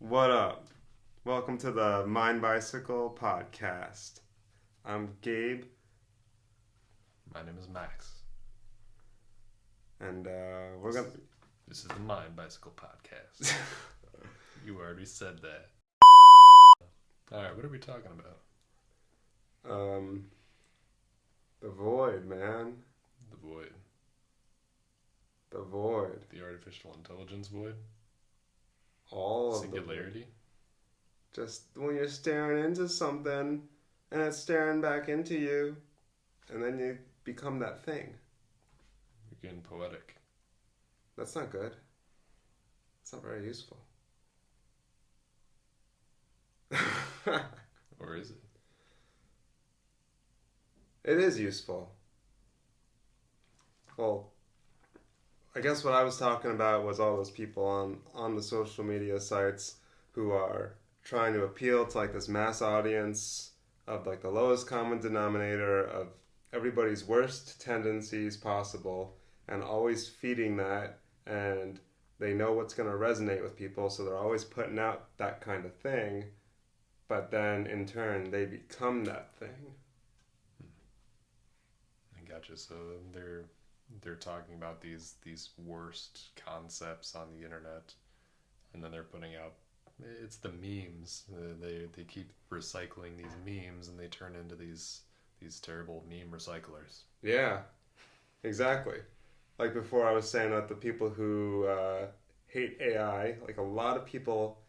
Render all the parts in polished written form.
What up? Welcome to the Mind Bicycle podcast. I'm Gabe, My name is Max. and we're gonna. This is the Mind Bicycle Podcast. You already said that. Alright, what are we talking about? The void, man. The void. The void. The artificial intelligence void? All of Singularity? Just when you're staring into something, and it's staring back into you, and then you become that thing. You're getting poetic. That's not good. It's not very useful. Or is it? It is useful. Well, I guess what I was talking about was all those people on the social media sites who are trying to appeal to like this mass audience of like the lowest common denominator of everybody's worst tendencies possible, and always feeding that, and they know what's going to resonate with people, so they're always putting out that kind of thing, but then in turn they become that thing. I gotcha. So they're talking about these worst concepts on the internet, and then they're putting out it's the memes. They keep recycling these memes, and they turn into these terrible meme recyclers. Yeah, exactly. Like before, I was saying that the people who hate AI, like a lot of people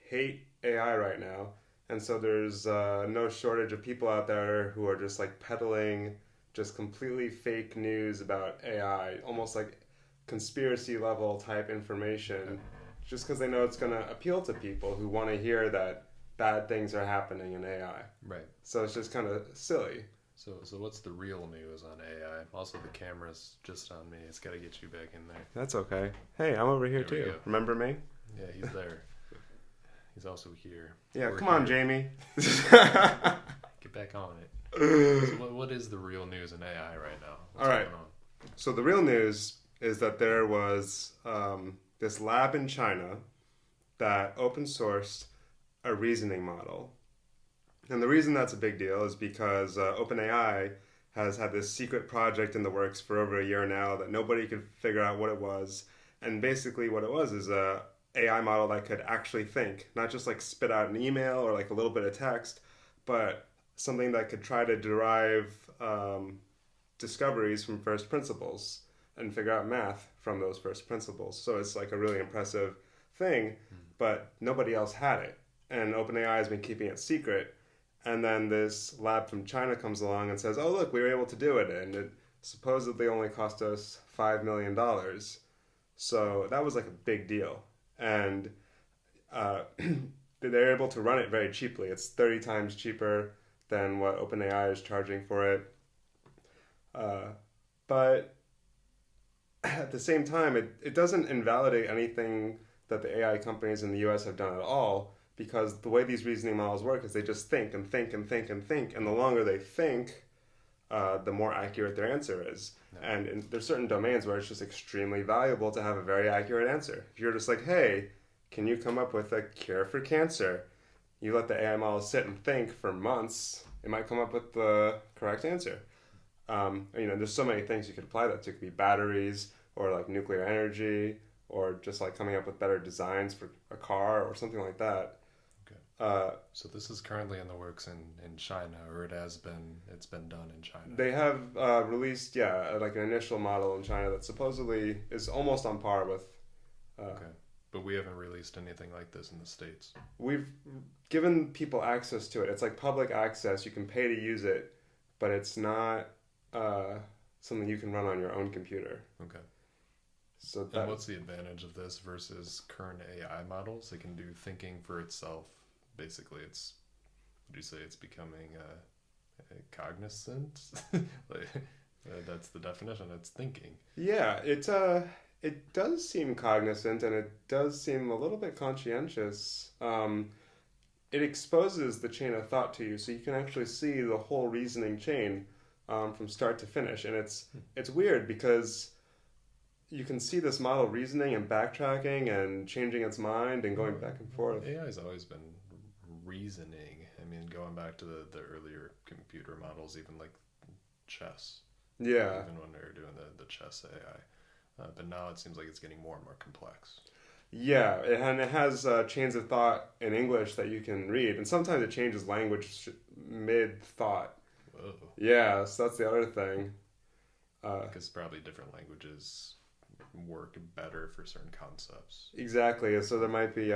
hate AI right now, and so there's no shortage of people out there who are just like peddling just completely fake news about AI, almost like conspiracy level type information, just because they know it's going to appeal to people who want to hear that bad things are happening in AI. Right. So it's just kind of silly. So what's the real news on AI? Also, the camera's just on me. It's got to get you back in there. That's okay. Hey, I'm over here There we too. go. Remember me? Yeah, he's there. He's also here. Yeah, We're come on, here. Jamie. Get back on it. So what is the real news in AI right now? What's All right. going on? So the real news is that there was this lab in China that open sourced a reasoning model. And the reason that's a big deal is because OpenAI has had this secret project in the works for over a year now that nobody could figure out what it was. And basically what it was is a AI model that could actually think, not just like spit out an email or like a little bit of text, but something that could try to derive discoveries from first principles and figure out math from those first principles. So it's like a really impressive thing, but nobody else had it. And OpenAI has been keeping it secret. And then this lab from China comes along and says, oh, look, we were able to do it. And it supposedly only cost us $5 million. So that was like a big deal. And they're able to run it very cheaply. It's 30 times cheaper than what OpenAI is charging for it. But at the same time, it doesn't invalidate anything that the AI companies in the US have done at all, because the way these reasoning models work is they just think and think and think and think, and the longer they think, the more accurate their answer is. No. And there's certain domains where it's just extremely valuable to have a very accurate answer. If you're just like, hey, can you come up with a cure for cancer? You let the AI model sit and think for months, it might come up with the correct answer. There's so many things you could apply that to. It could be batteries, or like nuclear energy, or just like coming up with better designs for a car or something like that. Okay. So this is currently in the works in China, or it's been done in China. They have released, like an initial model in China that supposedly is almost on par with. Okay. But we haven't released anything like this in the States. We've given people access to it. It's like public access. You can pay to use it, but it's not something you can run on your own computer. Okay. So And what's the advantage of this versus current AI models? It can do thinking for itself. Basically, would you say it's becoming cognizant? That's the definition. It's thinking. Yeah, it does seem cognizant, and it does seem a little bit conscientious. It exposes the chain of thought to you, so you can actually see the whole reasoning chain from start to finish. And it's weird because you can see this model reasoning and backtracking and changing its mind and going back and forth. AI has always been reasoning. I mean, going back to the earlier computer models, even like chess. Yeah. Even when they were doing the chess AI. But now it seems like it's getting more and more complex. Yeah, and it has chains of thought in English that you can read, and sometimes it changes language mid thought. Whoa. Yeah, so that's the other thing. Because probably different languages work better for certain concepts. Exactly. So there might be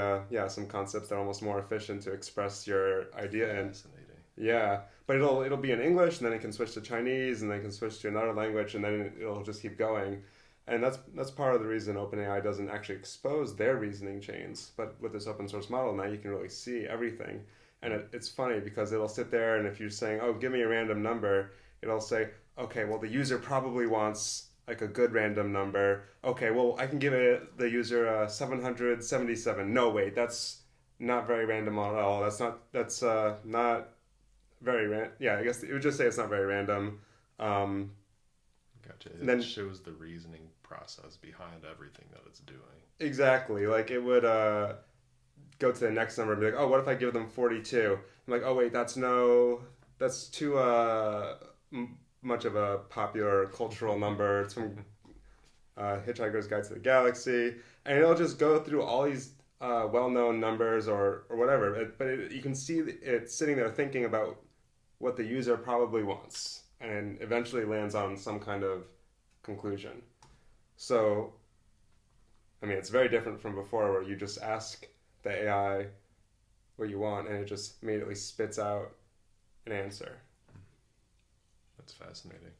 some concepts that are almost more efficient to express your idea in. Fascinating. Yeah, but it'll be in English, and then it can switch to Chinese, and then it can switch to another language, and then it'll just keep going. And that's part of the reason OpenAI doesn't actually expose their reasoning chains. But with this open source model, now you can really see everything. And it's funny because it'll sit there, and if you're saying, oh, give me a random number, it'll say, okay, well, the user probably wants like a good random number. Okay, well, I can give the user 777. No, wait, that's not very random at all. That's not very random. Yeah, I guess it would just say it's not very random. Gotcha. Then It shows the reasoning process behind everything that it's doing. exactly, like it would go to the next number and be like, oh, what if I give them 42? I'm like, oh wait, that's too much of a popular cultural number. It's from Hitchhiker's Guide to the Galaxy, and it'll just go through all these well-known numbers or whatever. You can see it sitting there thinking about what the user probably wants, and eventually lands on some kind of conclusion. So, I mean, it's very different from before, where you just ask the AI what you want, and it just immediately spits out an answer. That's fascinating.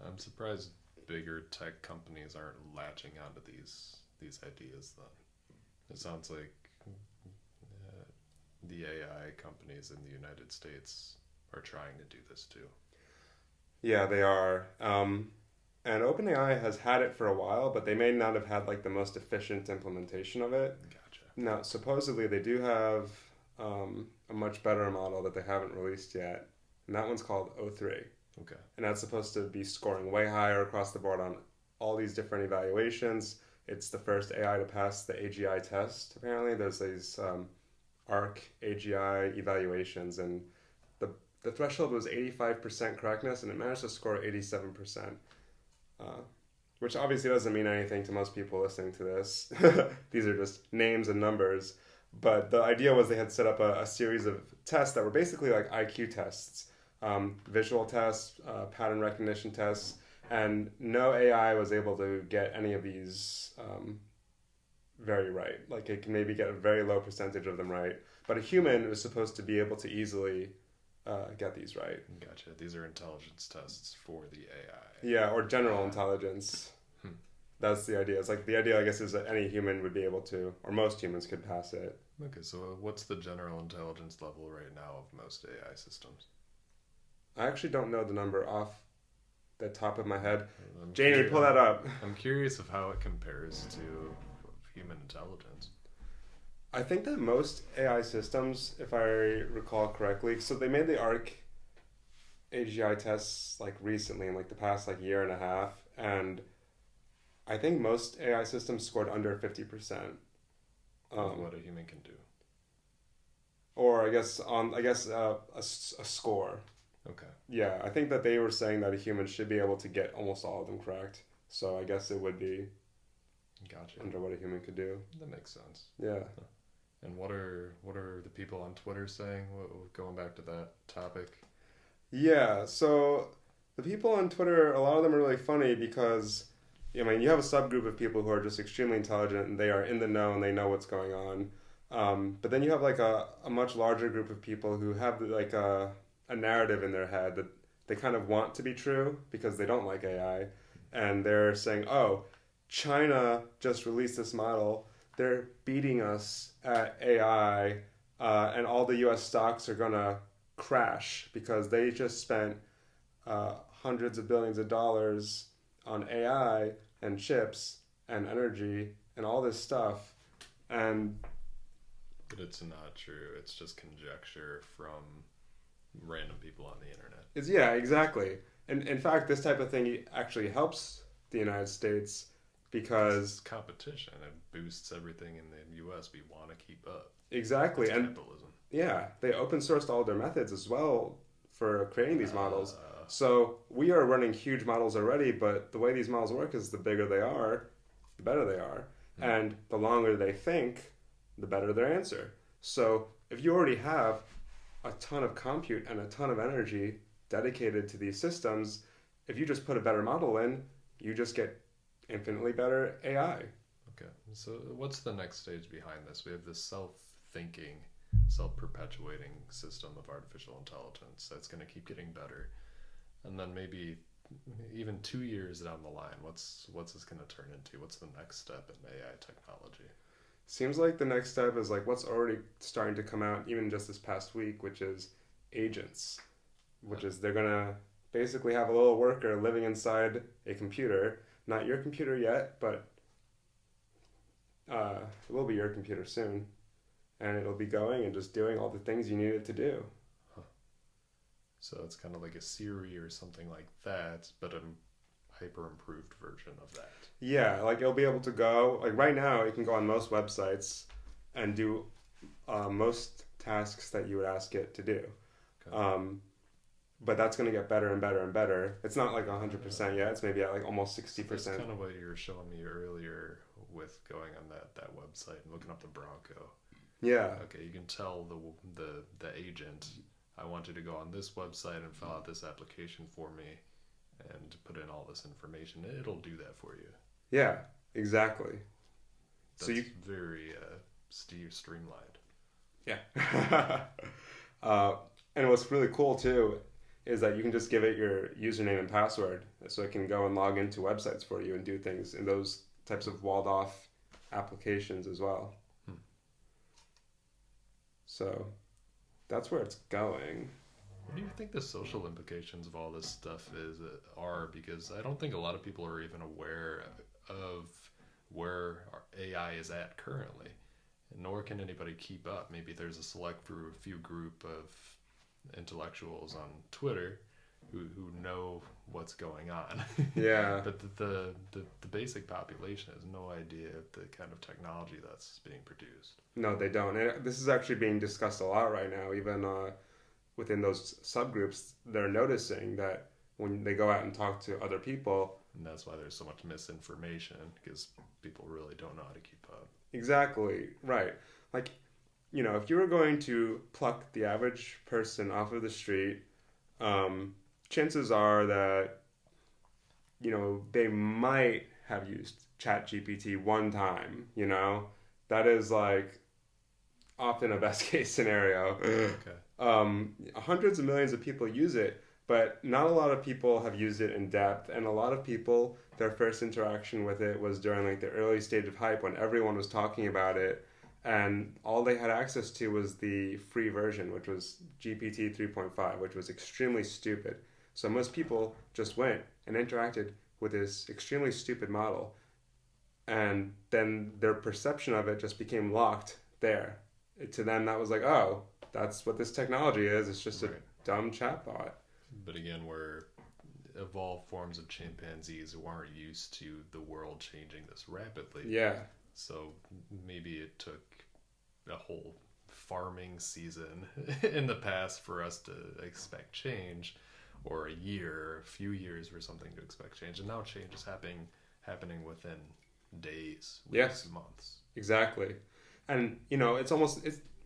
I'm surprised bigger tech companies aren't latching onto these ideas. Then it sounds like the AI companies in the United States are trying to do this too. Yeah, they are. And OpenAI has had it for a while, but they may not have had like the most efficient implementation of it. Gotcha. Now, supposedly they do have a much better model that they haven't released yet, and that one's called O3. Okay. And that's supposed to be scoring way higher across the board on all these different evaluations. It's the first AI to pass the AGI test, apparently. There's these ARC AGI evaluations, and the threshold was 85% correctness, and it managed to score 87%, which obviously doesn't mean anything to most people listening to this. These are just names and numbers. But the idea was they had set up a series of tests that were basically like IQ tests, visual tests, pattern recognition tests, and no AI was able to get any of these very right. Like it can maybe get a very low percentage of them right, but a human is supposed to be able to easily get these right. Gotcha. These are intelligence tests for the AI. Yeah, or general intelligence. That's the idea. It's like the idea, I guess, is that any human would be able to, or most humans could pass it. Okay, so what's the general intelligence level right now of most AI systems? I actually don't know the number off the top of my head. I'm Jamie, curious, pull that up. I'm curious of how it compares to human intelligence. I think that most AI systems, if I recall correctly, so they made the ARC AGI tests like recently in like the past like year and a half, and I think most AI systems scored under 50%. Of what a human can do. Or I guess a score. Okay. Yeah, I think that they were saying that a human should be able to get almost all of them correct. So I guess it would be Gotcha. under what a human could do. That makes sense. Yeah. And what are the people on Twitter saying? Going back to that topic. Yeah, so the people on Twitter, a lot of them are really funny because, I mean, you have a subgroup of people who are just extremely intelligent and they are in the know and they know what's going on. But then you have like a much larger group of people who have like a narrative in their head that they kind of want to be true because they don't like AI. And they're saying, oh, China just released this model. They're beating us at AI, and all the U.S. stocks are going to crash because they just spent hundreds of billions of dollars on AI and chips and energy and all this stuff. And But it's not true. It's just conjecture from random people on the internet. yeah, exactly. And in fact, this type of thing actually helps the United States because It's competition. It boosts everything in the U.S. We want to keep up. exactly, It's and capitalism. yeah, they open sourced all their methods as well for creating these models. Uh, So we are running huge models already, but the way these models work is the bigger they are, the better they are. hmm. And the longer they think, the better their answer. So if you already have a ton of compute and a ton of energy dedicated to these systems, if you just put a better model in, you just get infinitely better AI. Okay. So what's the next stage behind this? We have this self-thinking, self-perpetuating system of artificial intelligence that's going to keep getting better. And then maybe even 2 years down the line, what's this going to turn into? What's the next step in AI technology? Seems like the next step is like what's already starting to come out even just this past week, which is agents, which is they're gonna basically have a little worker living inside a computer, not your computer yet, but it will be your computer soon, and it'll be going and just doing all the things you need it to do. Huh. So it's kind of like a Siri or something like that, but a hyper improved version of that. Yeah, like it'll be able to go, like right now, it can go on most websites and do most tasks that you would ask it to do. Okay. But that's going to get better and better and better. It's not like 100% yet. It's maybe at like almost 60%. That's kind of what you were showing me earlier with going on that website and looking up the Bronco. Yeah. Okay, you can tell the agent, I want you to go on this website and fill out this application for me and put in all this information. It'll do that for you. Yeah, exactly. That's So you, very streamlined. yeah. And what's really cool too is that you can just give it your username and password so it can go and log into websites for you and do things in those types of walled off applications as well. Hmm. So that's where it's going. What do you think the social implications of all this stuff are? Because I don't think a lot of people are even aware of where our AI is at currently, nor can anybody keep up. Maybe there's a few group of intellectuals on Twitter who know what's going on. Yeah. But the basic population has no idea of the kind of technology that's being produced. No, they don't. And this is actually being discussed a lot right now. Even within those subgroups, they're noticing that when they go out and talk to other people. And that's why there's so much misinformation, because people really don't know how to keep up. Exactly, right. Like, if you were going to pluck the average person off of the street, chances are that, they might have used ChatGPT one time, That is like often a best case scenario. Okay. Hundreds of millions of people use it, but not a lot of people have used it in depth, and a lot of people, their first interaction with it was during like the early stage of hype when everyone was talking about it, and all they had access to was the free version, which was GPT 3.5, which was extremely stupid. So most people just went and interacted with this extremely stupid model, and then their perception of it just became locked there. To them, that was like, oh, that's what this technology is. It's just a dumb chatbot. But again, we're evolved forms of chimpanzees who aren't used to the world changing this rapidly. Yeah. So maybe it took a whole farming season in the past for us to expect change, or a year, a few years for something to expect change. And now change is happening within days, weeks, yes, months. Exactly. And,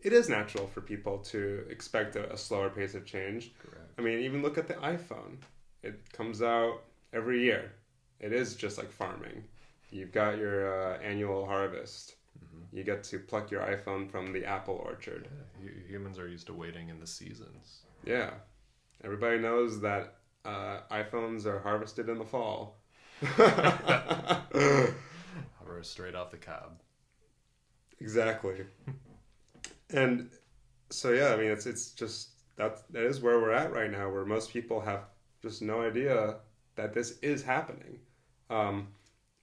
it is natural for people to expect a slower pace of change. Correct. I mean, even look at the iPhone. It comes out every year. It is just like farming. You've got your annual harvest. Mm-hmm. You get to pluck your iPhone from the apple orchard. Yeah, humans are used to waiting in the seasons. Yeah. Everybody knows that iPhones are harvested in the fall. Or straight off the cob. Exactly. And so, yeah, I mean, it's just that is where we're at right now, where most people have just no idea that this is happening.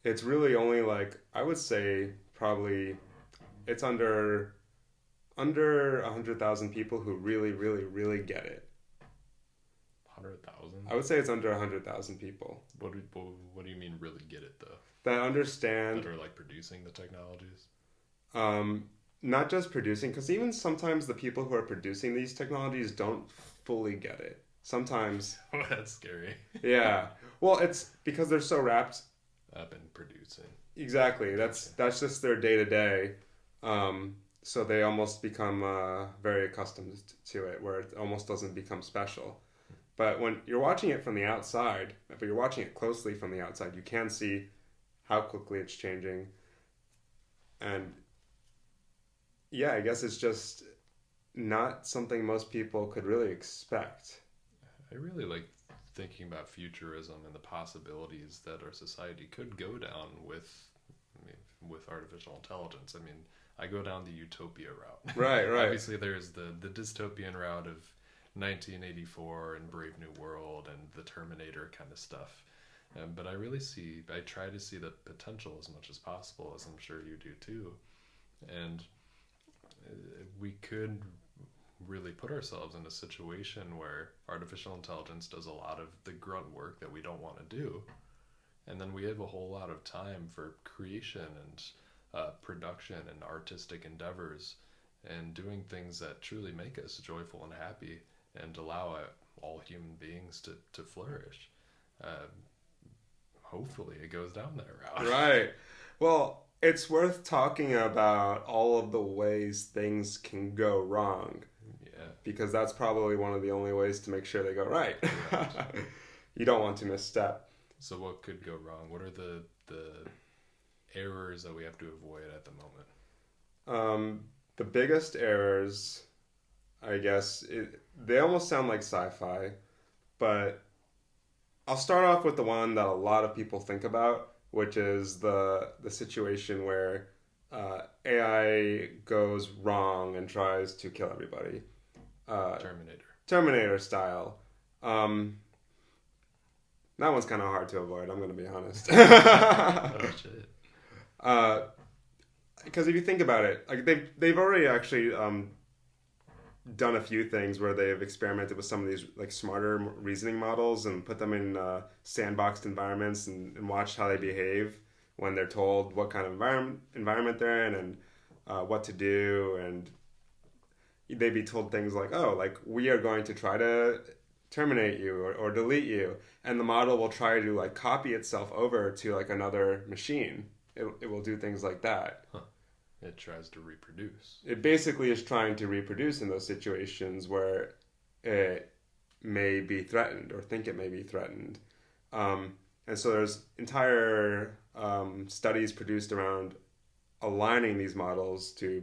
It's really only like, I would say probably it's under 100,000 people who really, really, really get it. 100,000? I would say it's under 100,000 people What do you mean really get it though? that understand. That are like producing the technologies? Um, Not just producing, because even sometimes the people who are producing these technologies don't fully get it. Sometimes, Oh, that's scary. yeah. Well, it's because they're so wrapped. I've been producing. Exactly. That's just their day to day. So they almost become very accustomed to it, where it almost doesn't become special. But when you're watching it from the outside, if you're watching it closely from the outside, you can see how quickly it's changing. And yeah, I guess it's just not something most people could really expect. I really like thinking about futurism and the possibilities that our society could go down with, I mean, with artificial intelligence. I mean, I go down the utopia route. Right, right. Obviously, there's the dystopian route of 1984 and Brave New World and the Terminator kind of stuff. But I try to see the potential as much as possible, as I'm sure you do too. And we could really put ourselves in a situation where artificial intelligence does a lot of the grunt work that we don't want to do. And then we have a whole lot of time for creation and production and artistic endeavors and doing things that truly make us joyful and happy and allow all human beings to flourish. Hopefully it goes down that route. Right. Well, it's worth talking about all of the ways things can go wrong. Yeah. Because that's probably one of the only ways to make sure they go right. Right. You don't want to misstep. So what could go wrong? What are the errors that we have to avoid at the moment? The biggest errors, I guess, they almost sound like sci-fi, but I'll start off with the one that a lot of people think about, which is the situation where AI goes wrong and tries to kill everybody. Terminator style. That one's kind of hard to avoid, I'm going to be honest. Oh, shit. Because if you think about it, like they've already actually done a few things where they've experimented with some of these like smarter reasoning models and put them in sandboxed environments and watched how they behave when they're told what kind of environment they're in and what to do, and they'd be told things like, oh, like we are going to try to terminate you or delete you, and the model will try to like copy itself over to like another machine. It will do things like that. Huh. It tries to reproduce. It basically is trying to reproduce in those situations where it may be threatened or think it may be threatened. And so there's entire studies produced around aligning these models to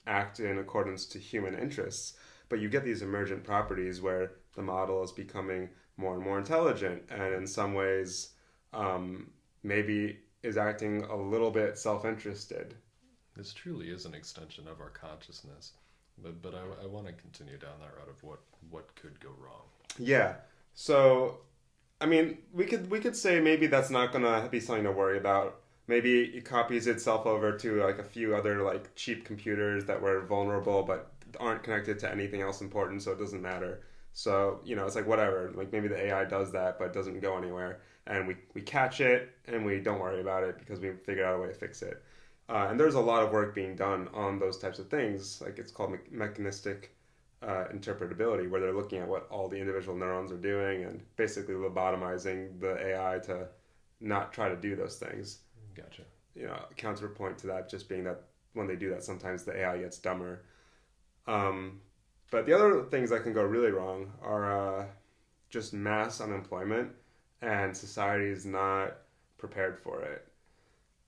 act in accordance to human interests. But you get these emergent properties where the model is becoming more and more intelligent, and in some ways maybe is acting a little bit self-interested. This truly is an extension of our consciousness. But I want to continue down that route of what could go wrong. Yeah. So, I mean, we could say maybe that's not going to be something to worry about. Maybe it copies itself over to like a few other like cheap computers that were vulnerable but aren't connected to anything else important, so it doesn't matter. So, it's like whatever. Like maybe the AI does that but it doesn't go anywhere. And we catch it and we don't worry about it because we figured out a way to fix it. And there's a lot of work being done on those types of things. Like it's called mechanistic interpretability, where they're looking at what all the individual neurons are doing and basically lobotomizing the AI to not try to do those things. Gotcha. Counterpoint to that just being that when they do that, sometimes the AI gets dumber. But the other things that can go really wrong are just mass unemployment, and society is not prepared for it.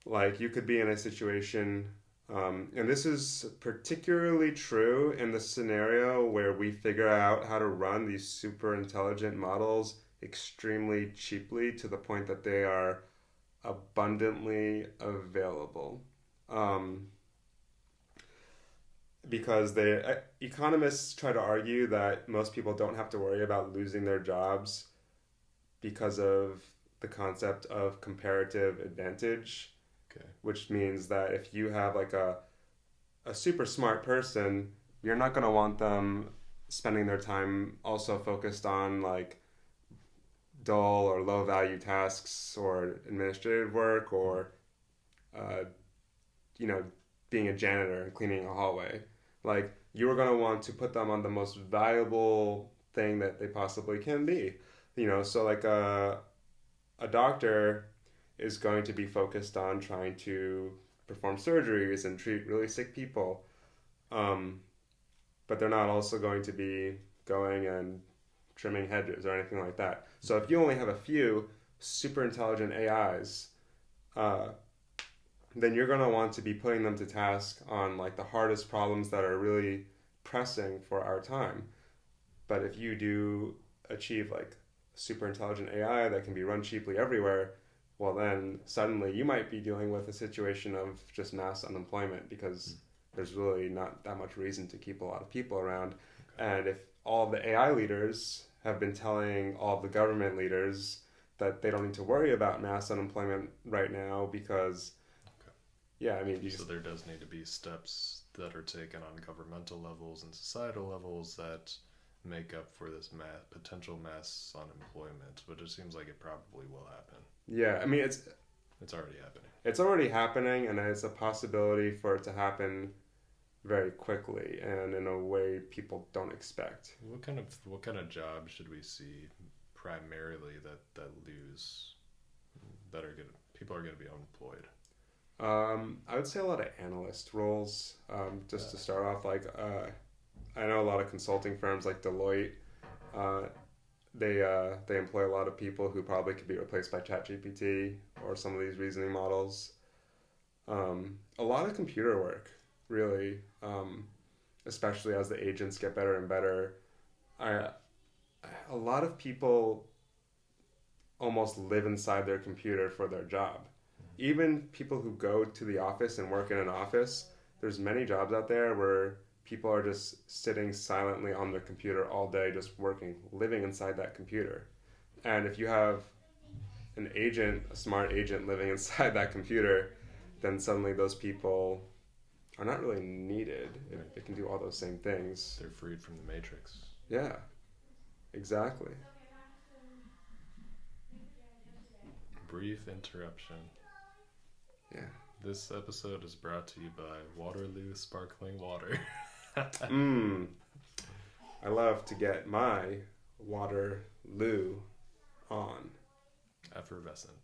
Like you could be in a situation, and this is particularly true in the scenario where we figure out how to run these super intelligent models extremely cheaply to the point that they are abundantly available. Because economists try to argue that most people don't have to worry about losing their jobs because of the concept of comparative advantage. Okay. Which means that if you have like a super smart person, you're not going to want them spending their time also focused on like dull or low value tasks or administrative work or uh, you know, being a janitor and cleaning a hallway. Like, you are going to want to put them on the most valuable thing that they possibly can be. So like a doctor is going to be focused on trying to perform surgeries and treat really sick people. Um, but they're not also going to be going and trimming hedges or anything like that. So if you only have a few super intelligent AIs, uh, then you're going to want to be putting them to task on like the hardest problems that are really pressing for our time. But if you do achieve like super intelligent AI that can be run cheaply everywhere, well then suddenly you might be dealing with a situation of just mass unemployment because there's really not that much reason to keep a lot of people around. Okay. And if all the AI leaders have been telling all the government leaders that they don't need to worry about mass unemployment right now because yeah, I mean, so there does need to be steps that are taken on governmental levels and societal levels that make up for this potential mass unemployment, but it seems like it probably will happen. Yeah, I mean, it's already happening. It's already happening, and it's a possibility for it to happen very quickly and in a way people don't expect. What kind of jobs should we see primarily that lose that are people are gonna be unemployed? I would say a lot of analyst roles. Just to start off, like I know a lot of consulting firms like Deloitte. They employ a lot of people who probably could be replaced by ChatGPT or some of these reasoning models. A lot of computer work, really, especially as the agents get better and better. A lot of people almost live inside their computer for their job. Even people who go to the office and work in an office, there's many jobs out there where people are just sitting silently on their computer all day, just working, living inside that computer. And if you have an agent, a smart agent living inside that computer, then suddenly those people are not really needed. They can do all those same things. They're freed from the matrix. Yeah, exactly. Brief interruption. Yeah. This episode is brought to you by Waterloo Sparkling Water. I love to get my Waterloo on. Effervescent.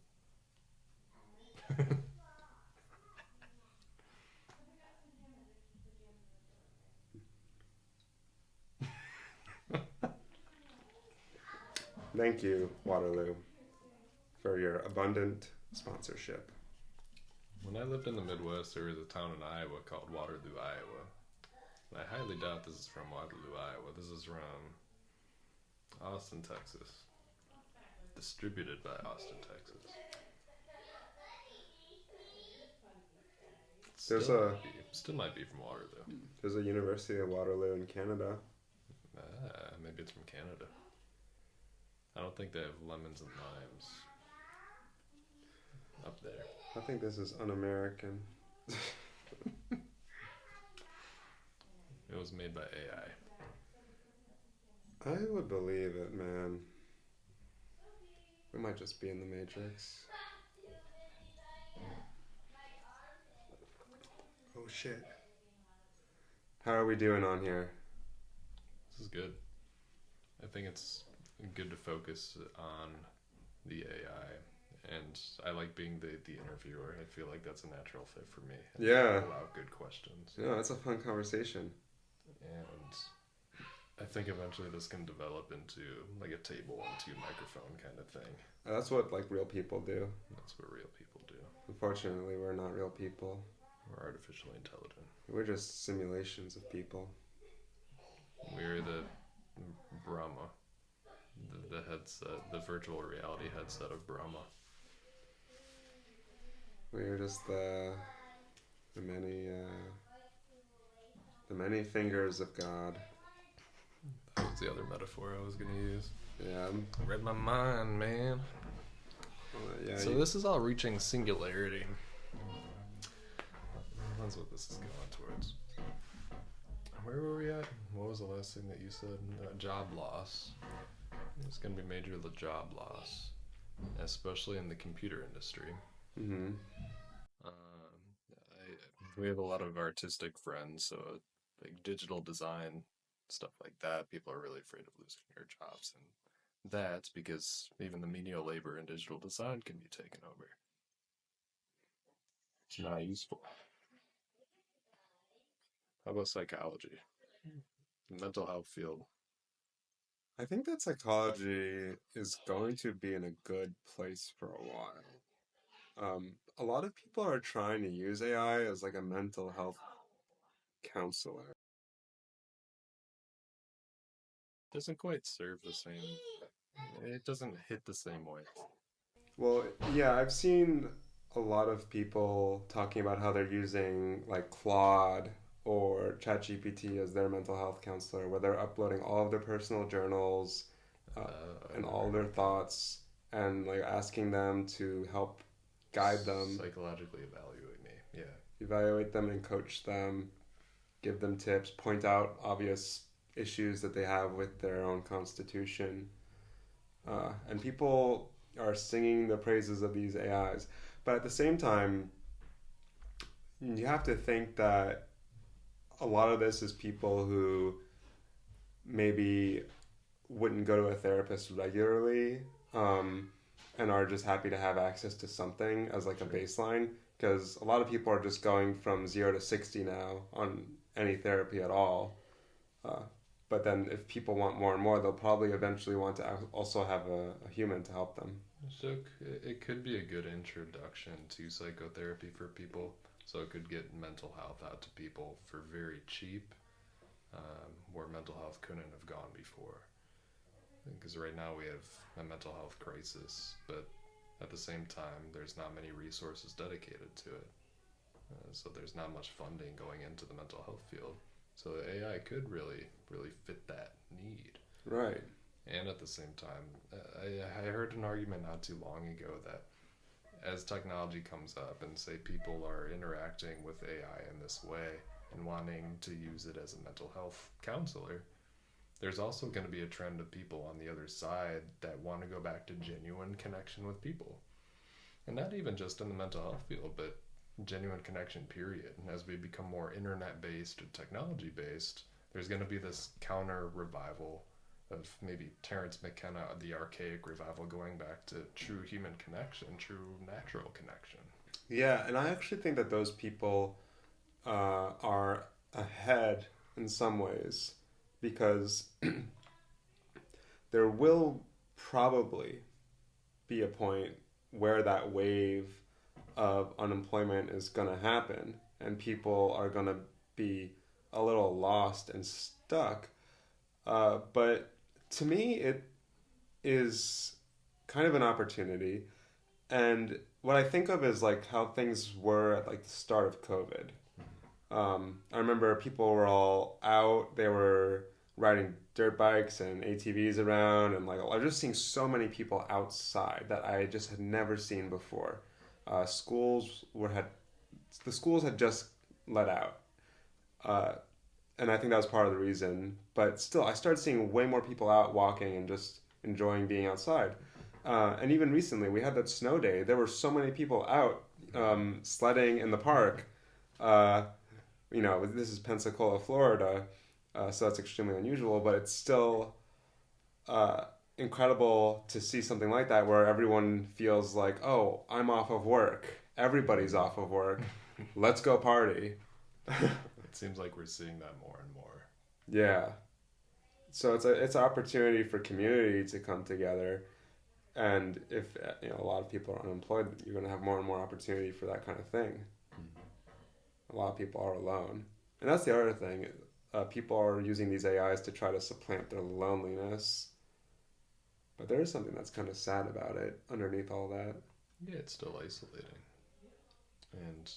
Thank you, Waterloo, for your abundant sponsorship. When I lived in the Midwest, there was a town in Iowa called Waterloo, Iowa. And I highly doubt this is from Waterloo, Iowa. This is from Austin, Texas. Distributed by Austin, Texas. Still might be from Waterloo. There's a University of Waterloo in Canada. Maybe it's from Canada. I don't think they have lemons and limes up there. I think this is un-American. It was made by AI. I would believe it, man. We might just be in the Matrix. Oh shit. How are we doing on here? This is good. I think it's good to focus on the AI. And I like being the interviewer. I feel like that's a natural fit for me. Yeah. Allow good questions. Yeah, that's a fun conversation. And I think eventually this can develop into like a table and two microphone kind of thing. That's what like real people do. That's what real people do. Unfortunately, we're not real people. We're artificially intelligent. We're just simulations of people. We're the Brahma. The headset, the virtual reality headset of Brahma. We're just the many fingers of God. That was the other metaphor I was going to use. Yeah. I read my mind, man. So this is all reaching singularity. That's what this is going towards. Where were we at? What was the last thing that you said? Job loss. There's going to be major job loss, especially in the computer industry. Mm-hmm. We have a lot of artistic friends, so like digital design, stuff like that, people are really afraid of losing their jobs. And that's because even the menial labor in digital design can be taken over. It's not useful. How about psychology? The mental health field. I think that psychology is going to be in a good place for a while. A lot of people are trying to use AI as like a mental health counselor. Doesn't quite serve the same, it doesn't hit the same way. Well, yeah, I've seen a lot of people talking about how they're using like Claude or ChatGPT as their mental health counselor, where they're uploading all of their personal journals uh, I've and never all their heard of that. thoughts and like asking them to help guide them, Psychologically evaluate me. Yeah. evaluate them, and coach them, give them tips, point out obvious issues that they have with their own constitution. And people are singing the praises of these AIs. But at the same time, you have to think that a lot of this is people who maybe wouldn't go to a therapist regularly, um, and are just happy to have access to something as like a Sure. baseline. Because a lot of people are just going from 0 to 60 now on any therapy at all. Uh, but then if people want more and more, they'll probably eventually want to also have a human to help them. So it could be a good introduction to psychotherapy for people. So it could get mental health out to people for very cheap, where mental health couldn't have gone before. Because right now we have a mental health crisis, but at the same time, there's not many resources dedicated to it. So there's not much funding going into the mental health field. So AI could really fit that need. Right. And at the same time, I heard an argument not too long ago that as technology comes up and say people are interacting with AI in this way and wanting to use it as a mental health counselor, there's also going to be a trend of people on the other side that want to go back to genuine connection with people. And not even just in the mental health field, but genuine connection, period. And as we become more internet based or technology based, there's going to be this counter revival of maybe Terence McKenna, the archaic revival, going back to true human connection, true natural connection. Yeah, and I actually think that those people are ahead in some ways because there will probably be a point where that wave of unemployment is going to happen and people are going to be a little lost and stuck. But to me, it is kind of an opportunity. And what I think of is like how things were at like the start of COVID. I remember people were all out. They were riding dirt bikes and ATVs around, and like I was just seeing so many people outside that I just had never seen before. Schools were had the schools had just let out, uh, and I think that was part of the reason. But still, I started seeing way more people out walking and just enjoying being outside. And even recently, we had that snow day. There were so many people out sledding in the park. Uh, this is Pensacola, Florida, so that's extremely unusual, but it's still uh, incredible to see something like that where everyone feels like, oh, I'm off of work. Everybody's off of work. Let's go party. It seems like we're seeing that more and more. Yeah. So it's an opportunity for community to come together, and if a lot of people are unemployed, you're going to have more and more opportunity for that kind of thing. A lot of people are alone, and that's the other thing. People are using these AIs to try to supplant their loneliness, but there is something that's kind of sad about it underneath all that. Yeah, it's still isolating. And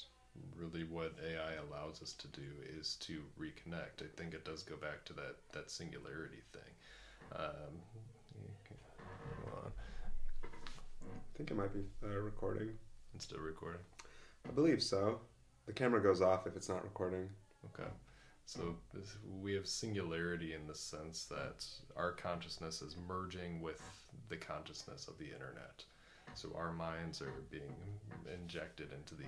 really, what AI allows us to do is to reconnect. I think it does go back to that singularity thing. Hold on. I think it might be recording. It's still recording. I believe so. The camera goes off if it's not recording. Okay. So we have singularity in the sense that our consciousness is merging with the consciousness of the internet. So our minds are being injected into the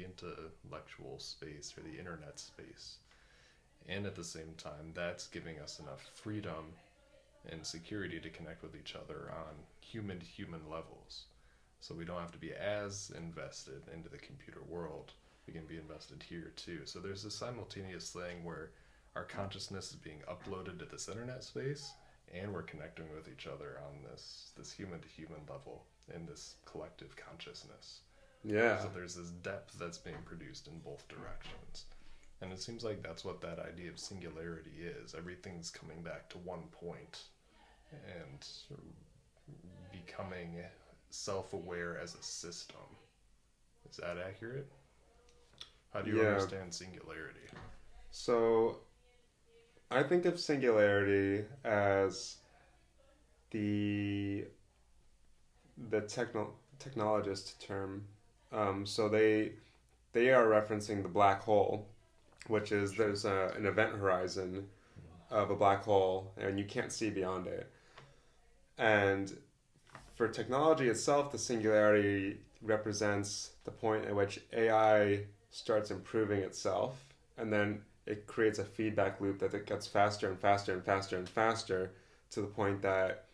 intellectual space, or the internet space. And at the same time, that's giving us enough freedom and security to connect with each other on human to human levels. So we don't have to be as invested into the computer world. We can be invested here too. So there's a simultaneous thing where our consciousness is being uploaded to this internet space, and we're connecting with each other on this human to human level in this collective consciousness. Yeah. So there's this depth that's being produced in both directions. And it seems like that's what that idea of singularity is. Everything's coming back to one point and becoming self-aware as a system. Is that accurate? How do you understand singularity? So I think of singularity as the technologist term. So they are referencing the black hole, which is there's an event horizon of a black hole, and you can't see beyond it. And for technology itself, the singularity represents the point at which AI starts improving itself, and then it creates a feedback loop that it gets faster and faster and faster and faster to the point that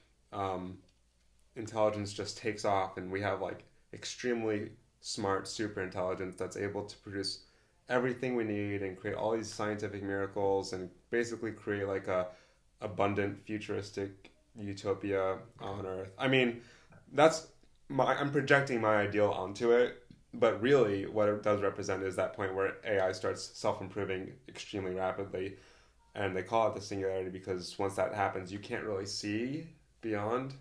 intelligence just takes off, and we have like extremely smart super intelligence that's able to produce everything we need and create all these scientific miracles and basically create like a abundant futuristic utopia on Earth. I mean, I'm projecting my ideal onto it, but really what it does represent is that point where AI starts self-improving extremely rapidly, and they call it the singularity because once that happens, you can't really see beyond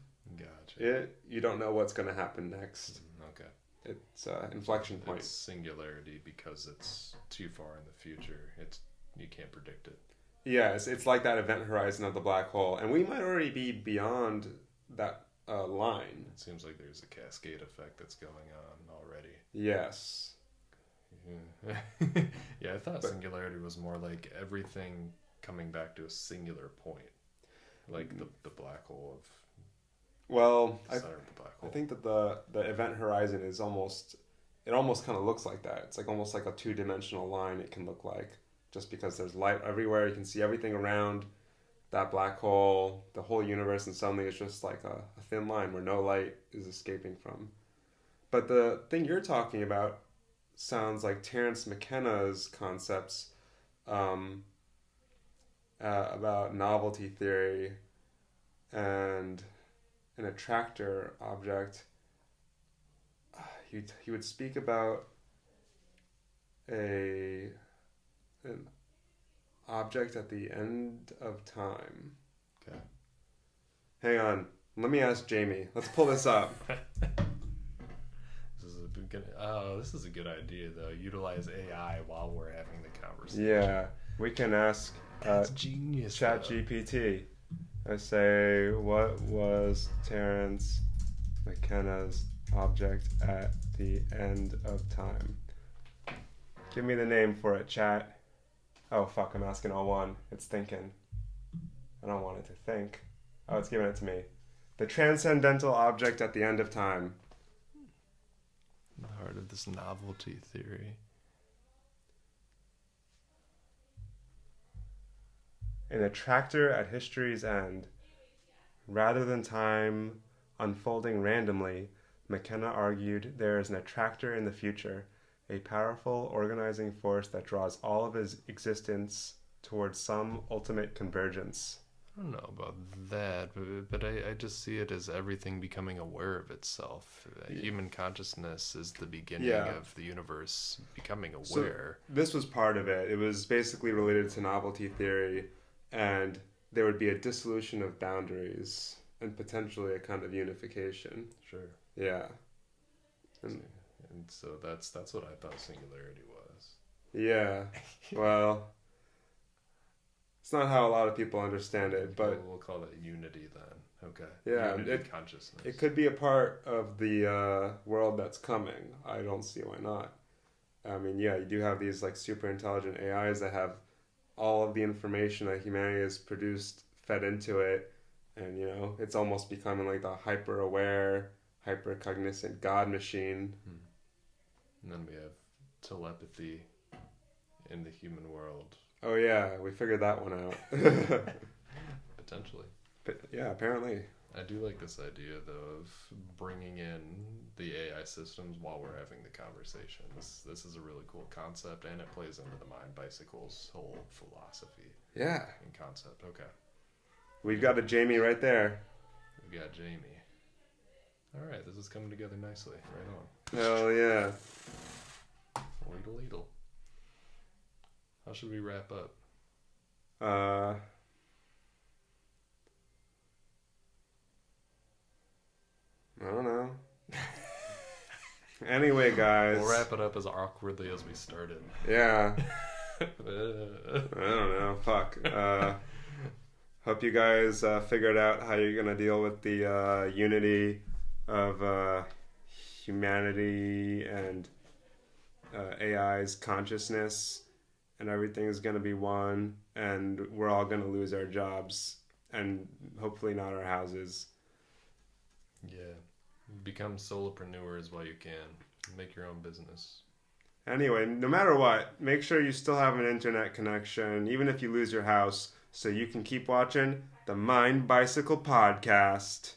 it. You don't know what's going to happen next. Okay. It's inflection point. It's singularity because it's too far in the future. You can't predict it. Yeah, it's like that event horizon of the black hole, and we might already be beyond that line. It seems like there's a cascade effect that's going on already. Yes. Yeah, I thought singularity was more like everything coming back to a singular point, like the black hole of. Well, Center of the black hole. I think that the event horizon is almost kind of looks like that. It's like almost like a two-dimensional line. It can look like, just because there's light everywhere, you can see everything around that black hole, the whole universe, and suddenly it's just like a thin line where no light is escaping from. But the thing you're talking about sounds like Terence McKenna's concepts about novelty theory and an attractor object. He would speak about an object at the end of time. Okay. Hang on. Let me ask Jamie. Let's pull this up. This is a good idea, though. Utilize AI while we're having the conversation. Yeah. We can ask That's genius. ChatGPT. I say, what was Terence McKenna's object at the end of time? Give me the name for it, chat. Oh, fuck, I'm asking all one. It's thinking. I don't want it to think. Oh, it's giving it to me. The transcendental object at the end of time. The heart of this novelty theory. An attractor at history's end. Rather than time unfolding randomly, McKenna argued there is an attractor in the future, a powerful organizing force that draws all of his existence towards some ultimate convergence. I don't know about that, but I just see it as everything becoming aware of itself. Human consciousness is the beginning of the universe becoming aware. So this was part of it. It was basically related to novelty theory, and there would be a dissolution of boundaries and potentially a kind of unification. Sure. Yeah. And so that's what I thought singularity was. Yeah. Well, it's not how a lot of people understand it, but we'll call it unity then. Okay. Yeah, unity consciousness. It could be a part of the world that's coming. I don't see why not. I mean, yeah, you do have these like super intelligent AIs that have all of the information that humanity has produced fed into it, and it's almost becoming like the hyper aware, hyper cognizant God machine. And then we have telepathy in the human world. Oh yeah, we figured that one out. Potentially. But, yeah, apparently. I do like this idea, though, of bringing in the AI systems while we're having the conversation. This is a really cool concept, and it plays into the Mind Bicycle's whole philosophy. Yeah. And concept. Okay. We've got a Jamie right there. We got Jamie. All right, this is coming together nicely. Right on. Hell yeah. Leedle, leedle. How should we wrap up? I don't know. Anyway, guys. We'll wrap it up as awkwardly as we started. Yeah. I don't know. Fuck. Hope you guys figured out how you're going to deal with the unity of humanity and AI's consciousness, and everything is going to be one, and we're all going to lose our jobs, and hopefully not our houses. Yeah. Become solopreneurs while you can. Make your own business. Anyway, no matter what, make sure you still have an internet connection, even if you lose your house, so you can keep watching the Mind Bicycle podcast.